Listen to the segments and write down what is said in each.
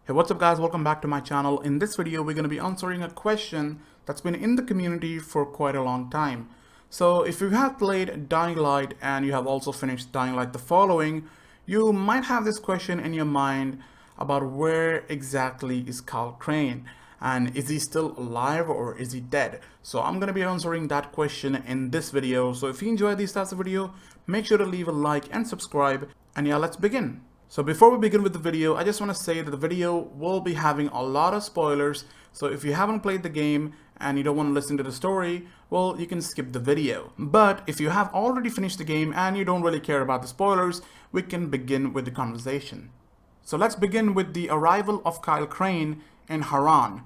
Hey, what's up guys, welcome back to my channel. In this video we're going to be answering a question that's been in the community for quite a long time. So if you have played Dying Light and you have also finished Dying Light the following, you might have this question in your mind about where exactly is Carl Crane, and is he still alive or is he dead? So I'm going to be answering that question in this video. So if you enjoy these types of video, make sure to leave a like and subscribe, and yeah, let's begin. So before we begin with the video, I just want to say that the video will be having a lot of spoilers. So if you haven't played the game and you don't want to listen to the story, well, you can skip the video. But if you have already finished the game and you don't really care about the spoilers, we can begin with the conversation. So let's begin with the arrival of Carl Crane in Harran.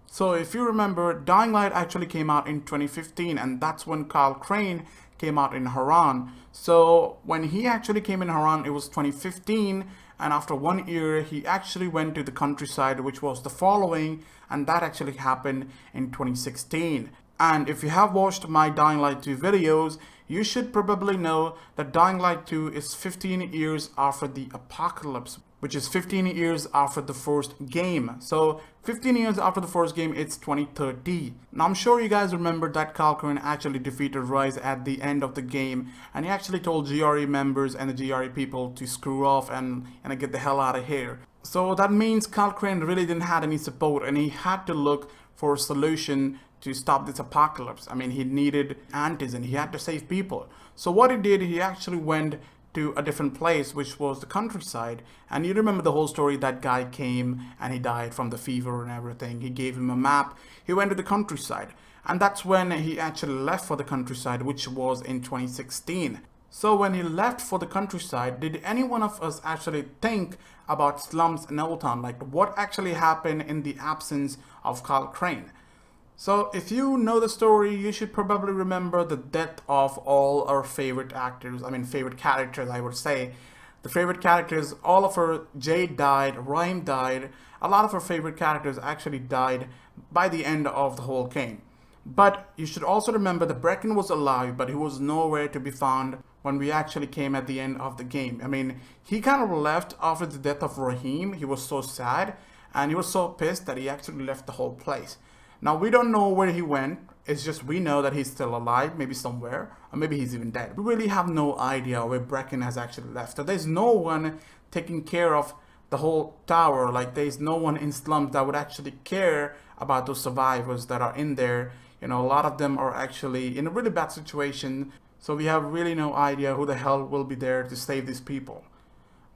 So if you remember, Dying Light actually came out in 2015, and that's when Carl Crane came out in Harran. So when he actually came in Harran, it was 2015, and after 1 year he actually went to the countryside, which was the following, and that actually happened in 2016. And if you have watched my Dying Light 2 videos, you should probably know that Dying Light 2 is 15 years after the apocalypse, which is 15 years after the first game. So 15 years after the first game, it's 2030. Now I'm sure you guys remember that Carl Crane actually defeated Rise at the end of the game, and he actually told GRE members and the GRE people to screw off and get the hell out of here. So that means Carl Crane really didn't have any support, and he had to look for a solution to stop this apocalypse. I mean, he needed antis and he had to save people. So what he did, he actually went to a different place, which was the countryside. And you remember the whole story, that guy came and he died from the fever and everything. He gave him a map. He went to the countryside, and that's when he actually left for the countryside, which was in 2016. So when he left for the countryside, did any one of us actually think about slums in Old Town? Like, what actually happened in the absence of Carl Crane? So if you know the story, you should probably remember the death of all our favorite actors. I mean, favorite characters, I would say. The favorite characters, all of our, Jade died, Rhyme died. A lot of our favorite characters actually died by the end of the whole game. But you should also remember that Brecken was alive, but he was nowhere to be found when we actually came at the end of the game. I mean, he kind of left after the death of Raheem. He was so sad and he was so pissed that he actually left the whole place. Now, we don't know where he went. It's just we know that he's still alive, maybe somewhere, or maybe he's even dead. We really have no idea where Brecken has actually left. So there's no one taking care of the whole tower. Like, there's no one in slums that would actually care about those survivors that are in there. You know, a lot of them are actually in a really bad situation. So we have really no idea who the hell will be there to save these people.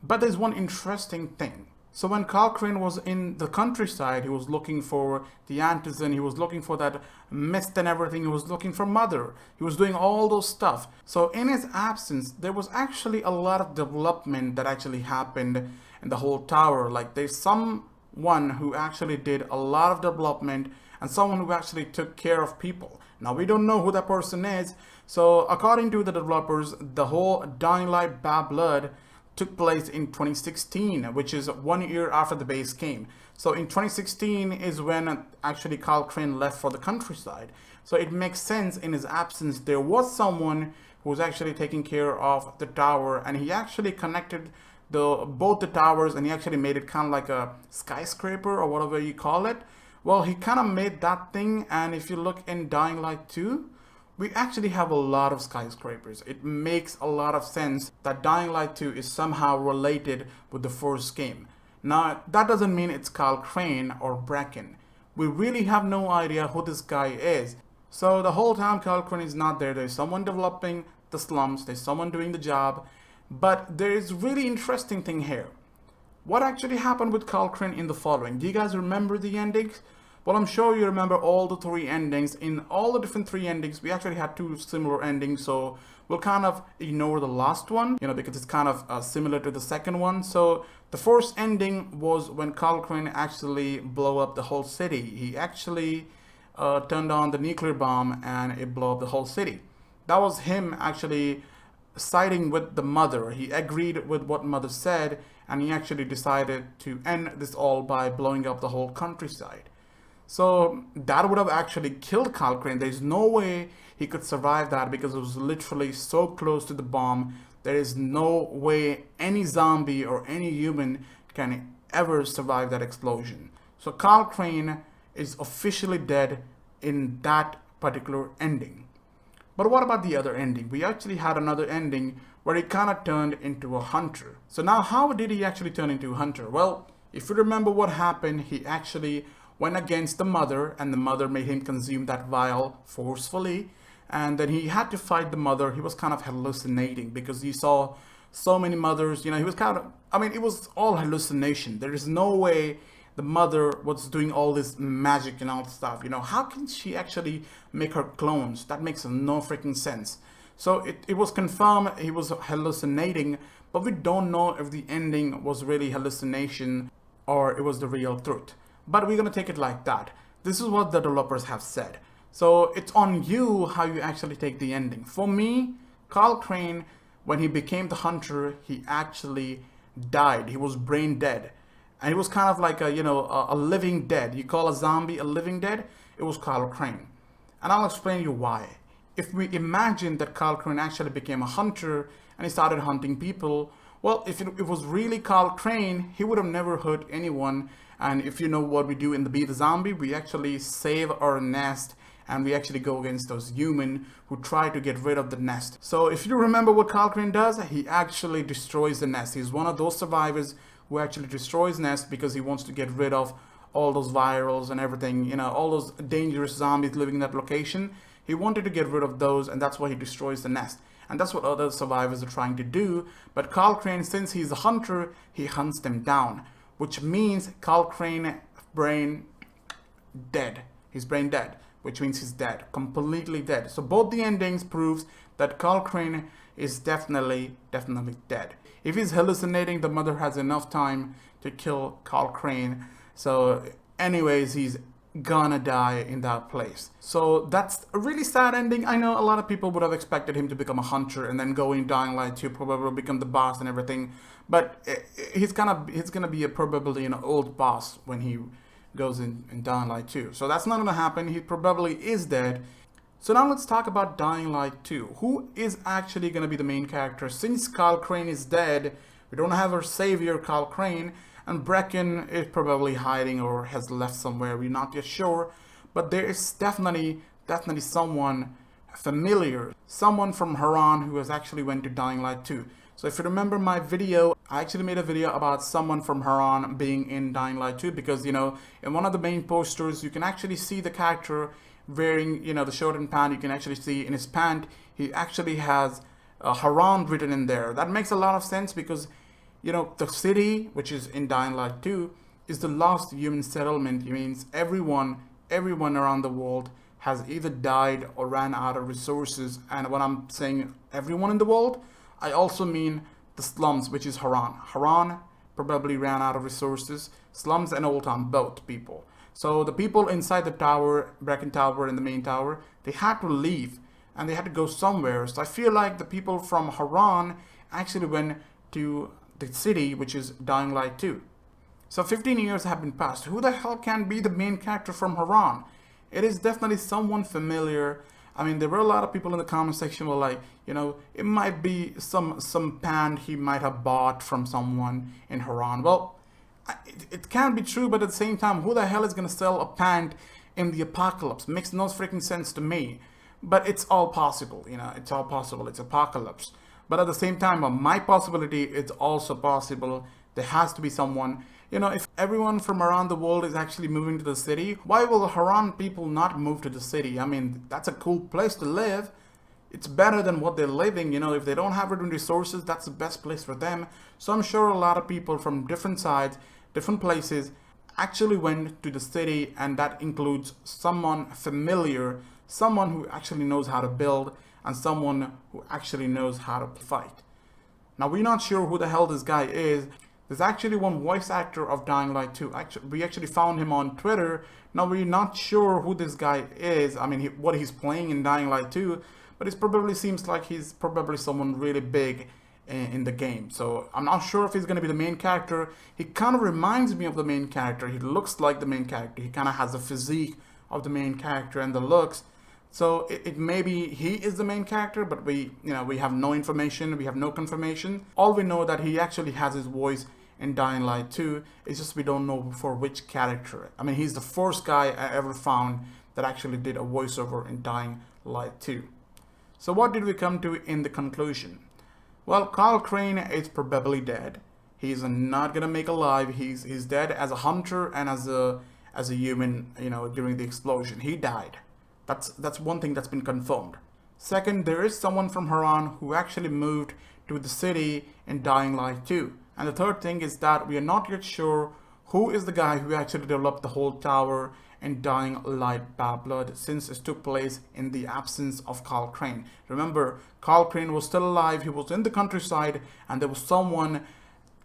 But there's one interesting thing. So when Carl Crane was in the countryside, he was looking for the Antizin, he was looking for that mist and everything, he was looking for Mother, he was doing all those stuff. So in his absence, there was actually a lot of development that actually happened in the whole tower. Like, there's someone who actually did a lot of development and someone who actually took care of people. Now, we don't know who that person is. So according to the developers, the whole Dying Light Bad Blood took place in 2016, which is 1 year after the base game. So in 2016 is when actually Carl Crane left for the countryside. So it makes sense in his absence there was someone who was actually taking care of the tower, and he actually connected both the towers, and he actually made it kind of like a skyscraper or whatever you call it. Well, he kind of made that thing, and if you look in Dying Light 2, we actually have a lot of skyscrapers. It makes a lot of sense that Dying Light 2 is somehow related with the first game. Now, that doesn't mean it's Carl Crane or Brecken. We really have no idea who this guy is. So the whole time Carl Crane is not there. There's someone developing the slums, there's someone doing the job. But there is really interesting thing here. What actually happened with Carl Crane in the following? Do you guys remember the endings? Well, I'm sure you remember all the three endings. In all the different three endings, we actually had two similar endings, so we'll kind of ignore the last one, you know, because it's kind of similar to the second one. So the first ending was when Carl Crane actually blew up the whole city. He actually turned on the nuclear bomb and it blew up the whole city. That was him actually siding with the Mother. He agreed with what Mother said, and he actually decided to end this all by blowing up the whole countryside. So that would have actually killed Carl Crane. There's no way he could survive that because it was literally so close to the bomb. There is no way any zombie or any human can ever survive that explosion. So Carl Crane is officially dead in that particular ending. But what about the other ending? We actually had another ending where he kind of turned into a hunter. So now how did he actually turn into a hunter? Well, if you remember what happened, he actually went against the mother, and the mother made him consume that vial forcefully. And then he had to fight the mother. He was kind of hallucinating because he saw so many mothers. He was kind of, it was all hallucination. There is no way the mother was doing all this magic and all stuff. How can she actually make her clones? That makes no freaking sense. So it was confirmed he was hallucinating, but we don't know if the ending was really hallucination or it was the real truth. But we're gonna take it like that. This is what the developers have said. So it's on you how you actually take the ending. For me, Carl Crane, when he became the hunter, he actually died. He was brain dead. And he was kind of like a living dead. You call a zombie a living dead? It was Carl Crane. And I'll explain you why. If we imagine that Carl Crane actually became a hunter and he started hunting people, well, if it was really Carl Crane, he would have never hurt anyone. And if you know what we do in the Be the Zombie, we actually save our nest and we actually go against those humans who try to get rid of the nest. So if you remember what Carl Crane does, he actually destroys the nest. He's one of those survivors who actually destroys nest because he wants to get rid of all those virals and everything, all those dangerous zombies living in that location. He wanted to get rid of those, and that's why he destroys the nest. And that's what other survivors are trying to do. But Carl Crane, since he's a hunter, he hunts them down, which means Carl Crane brain dead. He's brain dead, which means he's dead, completely dead. So both the endings proves that Carl Crane is definitely dead. If he's hallucinating, the mother has enough time to kill Carl Crane. So anyways, he's gonna die in that place. So that's a really sad ending. I know a lot of people would have expected him to become a hunter and then go in Dying Light 2, probably become the boss and everything. But he's gonna be a probably an old boss when he goes in Dying Light 2. So that's not gonna happen. He probably is dead. So now let's talk about Dying Light 2. Who is actually gonna be the main character? Since Carl Crane is dead, we don't have our savior Carl Crane, and Brecken is probably hiding or has left somewhere. We're not yet sure, but there is definitely someone familiar, someone from Harran who has actually went to Dying Light 2. So if you remember my video, I actually made a video about someone from Harran being in Dying Light 2 because, in one of the main posters, you can actually see the character wearing, the shirt and pant. You can actually see in his pant, he actually has Harran written in there. That makes a lot of sense because, the city, which is in Dying Light 2, is the last human settlement. It means everyone around the world has either died or ran out of resources. And when I'm saying everyone in the world, I also mean the slums, which is Harran. Harran probably ran out of resources. Slums and Old Town, both people. So the people inside the tower, Brecken Tower and the main tower, they had to leave and they had to go somewhere. So I feel like the people from Harran actually went to the city, which is Dying Light 2. So 15 years have been passed. Who the hell can be the main character from Harran? It is definitely someone familiar. There were a lot of people in the comment section were like, it might be some pant he might have bought from someone in Harran. Well, it can be true, but at the same time, who the hell is going to sell a pant in the apocalypse? Makes no freaking sense to me. But it's all possible, it's all possible. It's apocalypse. But at the same time, my possibility is also possible. There has to be someone. If everyone from around the world is actually moving to the city, why will the Harran people not move to the city? That's a cool place to live. It's better than what they're living. If they don't have written resources, that's the best place for them. So I'm sure a lot of people from different sides, different places, actually went to the city, and that includes someone familiar, someone who actually knows how to build, and someone who actually knows how to fight. Now, we're not sure who the hell this guy is. There's actually one voice actor of Dying Light 2. We actually found him on Twitter. Now, we're not sure who this guy is. What he's playing in Dying Light 2, but it probably seems like he's probably someone really big in the game. So I'm not sure if he's going to be the main character. He kind of reminds me of the main character. He looks like the main character. He kind of has the physique of the main character and the looks. So it may be he is the main character, but we have no information, we have no confirmation. All we know that he actually has his voice in Dying Light 2. It's just we don't know for which character. I mean, he's the first guy I ever found that actually did a voiceover in Dying Light 2. So what did we come to in the conclusion? Well, Carl Crane is probably dead. He's not gonna make alive. He's dead as a hunter and as a human, you know, during the explosion. He died. That's one thing that's been confirmed. Second, there is someone from Harran who actually moved to the city in Dying Light 2. And the third thing is that we are not yet sure who is the guy who actually developed the whole tower in Dying Light Bad Blood, since it took place in the absence of Carl Crane. Remember, Carl Crane was still alive. He was in the countryside, and there was someone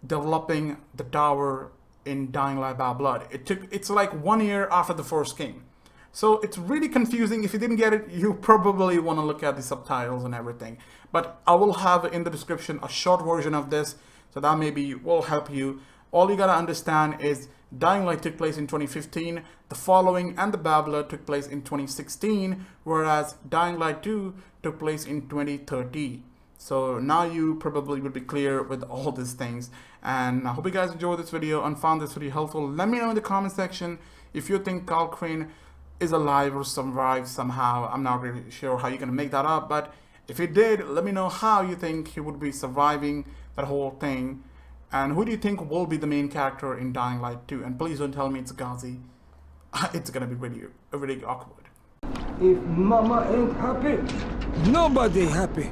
developing the tower in Dying Light Bad Blood. It's like 1 year after the first game. So it's really confusing. If you didn't get it, you probably want to look at the subtitles and everything. But I will have in the description a short version of this, so that maybe will help you. All you gotta understand is Dying Light took place in 2015, The Following and the Bad Blood took place in 2016, whereas Dying Light 2 took place in 2030. So now you probably will be clear with all these things. And I hope you guys enjoyed this video and found this video helpful. Let me know in the comment section if you think Carl Crane is alive or survived somehow. I'm not really sure how you're gonna make that up, but if he did, let me know how you think he would be surviving that whole thing. And who do you think will be the main character in Dying Light 2? And please don't tell me it's Ghazi. It's gonna be really awkward. If Mama ain't happy, nobody happy.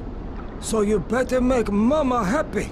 So you better make Mama happy.